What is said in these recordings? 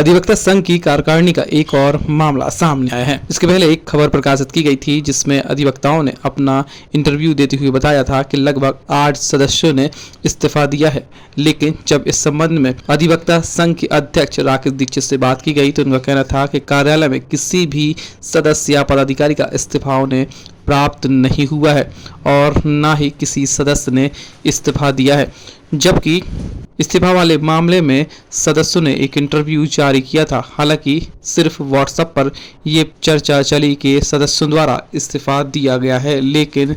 अधिवक्ता संघ की कार्यकारिणी का एक और मामला सामने आया है। इसके पहले एक खबर प्रकाशित की गई थी जिसमें अधिवक्ताओं ने अपना इंटरव्यू देते हुए बताया था कि लगभग 8 सदस्यों ने इस्तीफा दिया है। लेकिन जब इस संबंध में अधिवक्ता संघ के अध्यक्ष राकेश दीक्षित से बात की गई तो उनका कहना था कि कार्यालय में किसी भी सदस्य या पदाधिकारी का इस्तीफा उन्हें प्राप्त नहीं हुआ है और न ही किसी सदस्य ने इस्तीफा दिया है। जबकि इस्तीफा वाले मामले में सदस्यों ने एक इंटरव्यू जारी किया था। हालांकि सिर्फ व्हाट्सएप पर ये चर्चा चली कि सदस्यों द्वारा इस्तीफा दिया गया है, लेकिन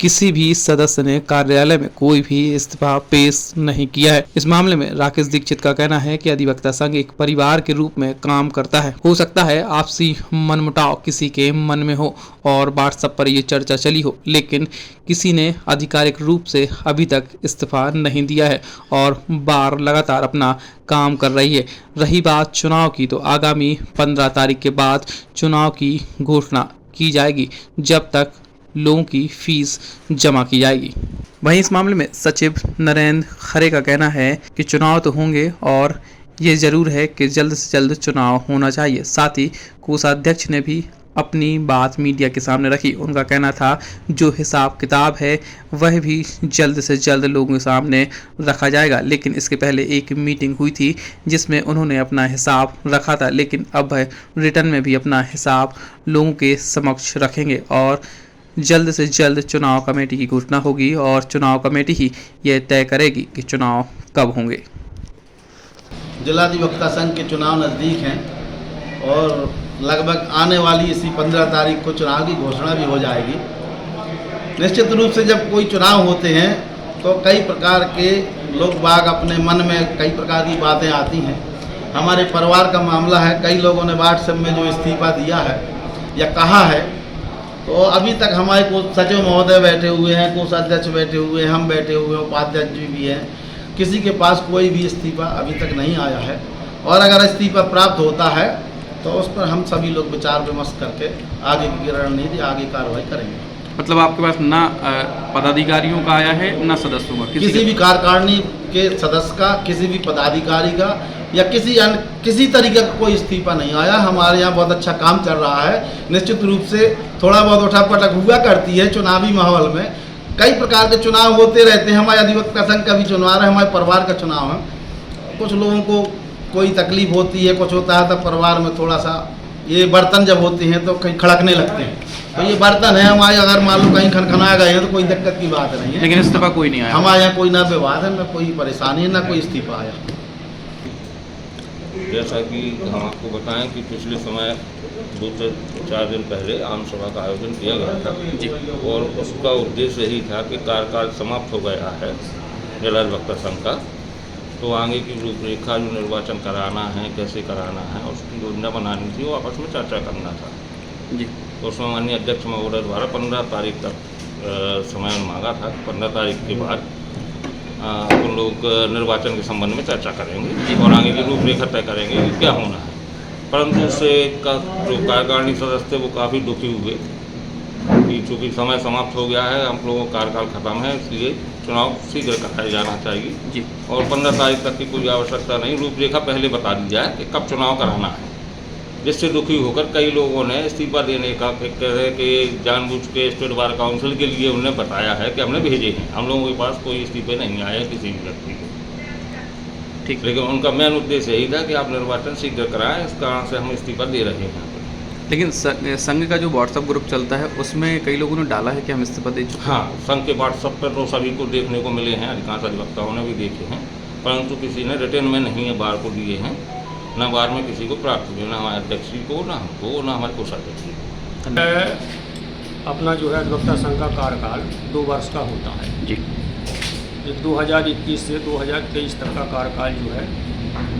किसी भी सदस्य ने कार्यालय में कोई भी इस्तीफा पेश नहीं किया है। इस मामले में राकेश दीक्षित का कहना है कि अधिवक्ता संघ एक परिवार के रूप में काम करता है। हो सकता है आपसी मनमुटाव किसी के मन में हो और व्हाट्सएप पर ये चर्चा चली हो, लेकिन किसी ने आधिकारिक रूप से अभी तक इस्तीफा नहीं दिया है और बार लगातार अपना काम कर रही है। रही बात चुनाव की, तो आगामी 15 तारीख के बाद चुनाव की घोषणा की जाएगी, जब तक लोगों की फीस जमा की जाएगी। वहीं इस मामले में सचिव नरेंद्र खरे का कहना है कि चुनाव तो होंगे और ये जरूर है कि जल्द से जल्द चुनाव होना चाहिए। साथ ही कोषाध्यक्ष ने भी अपनी बात मीडिया के सामने रखी। उनका कहना था जो हिसाब किताब है वह भी जल्द से जल्द लोगों के सामने रखा जाएगा। लेकिन इसके पहले एक मीटिंग हुई थी जिसमें उन्होंने अपना हिसाब रखा था, लेकिन अब रिटर्न में भी अपना हिसाब लोगों के समक्ष रखेंगे और जल्द से जल्द चुनाव कमेटी की घोषणा होगी और चुनाव कमेटी ही यह तय करेगी कि चुनाव कब होंगे। जिला अधिवक्ता संघ के चुनाव नज़दीक हैं और लगभग आने वाली इसी 15 तारीख को चुनाव की घोषणा भी हो जाएगी। निश्चित रूप से जब कोई चुनाव होते हैं तो कई प्रकार के लोग बाग अपने मन में कई प्रकार की बातें आती हैं। हमारे परिवार का मामला है, कई लोगों ने व्हाट्सएप में जो इस्तीफा दिया है या कहा है, तो अभी तक हमारे को सचिव महोदय बैठे हुए हैं, कोषाध्यक्ष बैठे हुए हैं, हम बैठे हुए हैं, उपाध्यक्ष भी हैं, किसी के पास कोई भी इस्तीफा अभी तक नहीं आया है। और अगर इस्तीफा प्राप्त होता है तो उस पर हम सभी लोग विचार विमर्श करके आगे की रणनीति, आगे कार्रवाई करेंगे। मतलब आपके पास ना पदाधिकारियों का आया है ना सदस्यों का? किसी भी कार्यकारिणी के सदस्य का, किसी भी पदाधिकारी का या किसी तरीके का कोई इस्तीफा नहीं आया। हमारे यहाँ बहुत अच्छा काम चल रहा है। निश्चित रूप से थोड़ा बहुत उठापटक हुआ करती है चुनावी माहौल में, कई प्रकार के चुनाव होते रहते हैं। हमारे अधिवक्ता संघ का भी चुनाव है, हमारे परिवार का चुनाव है। कुछ लोगों को कोई तकलीफ होती है, कुछ होता है तो परिवार में थोड़ा सा ये बर्तन जब होते हैं तो कहीं खड़कने लगते हैं। तो ये बर्तन है हमारे, अगर मान लो कहीं खनखना गए हैं तो कोई दिक्कत की बात नहीं है। लेकिन इस्तीफा कोई नहीं आया हमारे यहाँ, कोई ना विवाद है, ना कोई परेशानी है, ना कोई इस्तीफा आया। जैसा कि हम आपको बताएं कि पिछले समय 2 से 4 दिन पहले आम सभा का आयोजन किया गया था जी, और उसका उद्देश्य यही था कि कार्यकाल समाप्त हो गया है जिला अधिवक्ता संघ का, तो आगे की रूपरेखा जो निर्वाचन कराना है, कैसे कराना है, उसकी योजना बनानी थी, वो आपस में चर्चा करना था जी। तो उसमें माननीय अध्यक्ष महोदय द्वारा 15 तारीख तक समय मांगा था। 15 तारीख के बाद उन लोग निर्वाचन के संबंध में चर्चा करेंगे और आगे की रूपरेखा तय करेंगे कि क्या होना है। परंतु उससे जो कार्यकारिणी सदस्य थे वो काफ़ी दुखी हुए कि चूँकि समय समाप्त हो गया है, हम लोगों का कार्यकाल खत्म है, इसलिए चुनाव शीघ्र कराया जाना चाहिए जी, और 15 तारीख तक की कोई आवश्यकता नहीं, रूपरेखा पहले बता दी जाए कि कब चुनाव कराना है। जिससे दुखी होकर कई लोगों ने इस्तीफा देने का कहे कि जानबूझ के स्टेट बार काउंसिल के लिए उन्हें बताया है कि हमने भेजे हैं। हम लोगों के पास कोई इस्तीफे नहीं आए किसी भी व्यक्ति को, ठीक। लेकिन उनका मेन उद्देश्य यही था कि आप निर्वाचन शीघ्र कराएं, इस कारण से हम इस्तीफा दे रहे हैं। लेकिन संघ का जो व्हाट्सएप ग्रुप चलता है उसमें कई लोगों ने डाला है कि हम इस्तीफा दे चुके हैं। हाँ, संघ के व्हाट्सएप पर तो सभी को देखने को मिले हैं, अधिकांश अधिवक्ताओं ने भी देखे हैं, परंतु किसी ने रिटर्न में नहीं है बार को दिए हैं, न बार में किसी को प्राप्त हुए, न हमारे अध्यक्ष जी को, न हमको, न हमारे कोषाध्यक्ष जी को। अपना जो है अधिवक्ता संघ का कार्यकाल 2 वर्ष का होता है जी। 2021 से 2023 तक का कार्यकाल जो है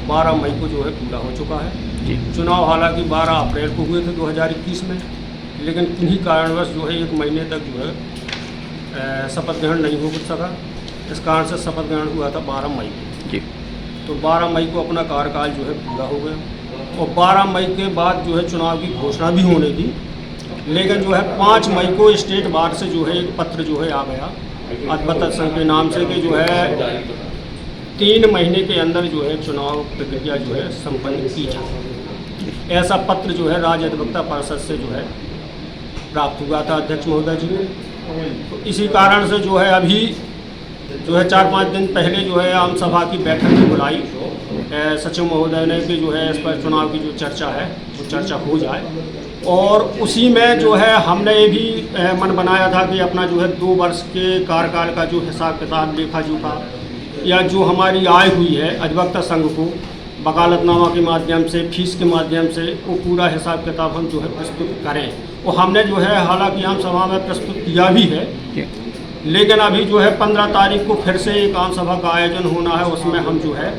12 मई को जो है पूरा हो चुका है जी। चुनाव हालांकि 12 अप्रैल को हुए थे 2021 में, लेकिन किन्हीं कारणवश जो है 1 महीने तक जो है शपथ ग्रहण नहीं हो सका। इस कारण से शपथ ग्रहण हुआ था 12 मई को जी। तो 12 मई को अपना कार्यकाल जो है पूरा हो गया और 12 मई के बाद जो है चुनाव की घोषणा भी होने थी, लेकिन जो है 5 मई को स्टेट बार से जो है एक पत्र जो है आ गया अधिवक्ता संघ के नाम से कि जो है 3 महीने के अंदर जो है चुनाव प्रक्रिया जो है संपन्न की जाए, ऐसा पत्र जो है राज्य अधिवक्ता परिषद से जो है प्राप्त हुआ था अध्यक्ष महोदय जी को। तो इसी कारण से जो है अभी जो है 4-5 दिन पहले जो है आम सभा की बैठक भी बुलाई सचिव महोदय ने कि जो है इस पर चुनाव की जो चर्चा है वो चर्चा हो जाए। और उसी में जो है हमने ये भी मन बनाया था कि अपना जो है 2 वर्ष के कार्यकाल का जो हिसाब किताब लेखा जोखा या जो हमारी आय हुई है अधिवक्ता संघ को वकालतनामा के माध्यम से, फीस के माध्यम से, वो पूरा हिसाब किताब हम जो है प्रस्तुत करें। वो हमने जो है हालांकि आम सभा में प्रस्तुत किया भी है, लेकिन अभी जो है 15 तारीख को फिर से एक आम सभा का आयोजन होना है, उसमें हम जो है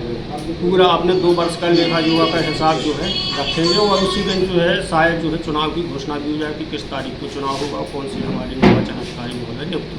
पूरा अपने 2 वर्ष का लेखा जोखा का हिसाब जो है रखेंगे और उसी दिन जो है शायद जो है चुनाव की घोषणा भी हो जाए कि किस तारीख को चुनाव होगा और कौन सी हमारी निर्वाचन अधिकारी महोदय नियुक्त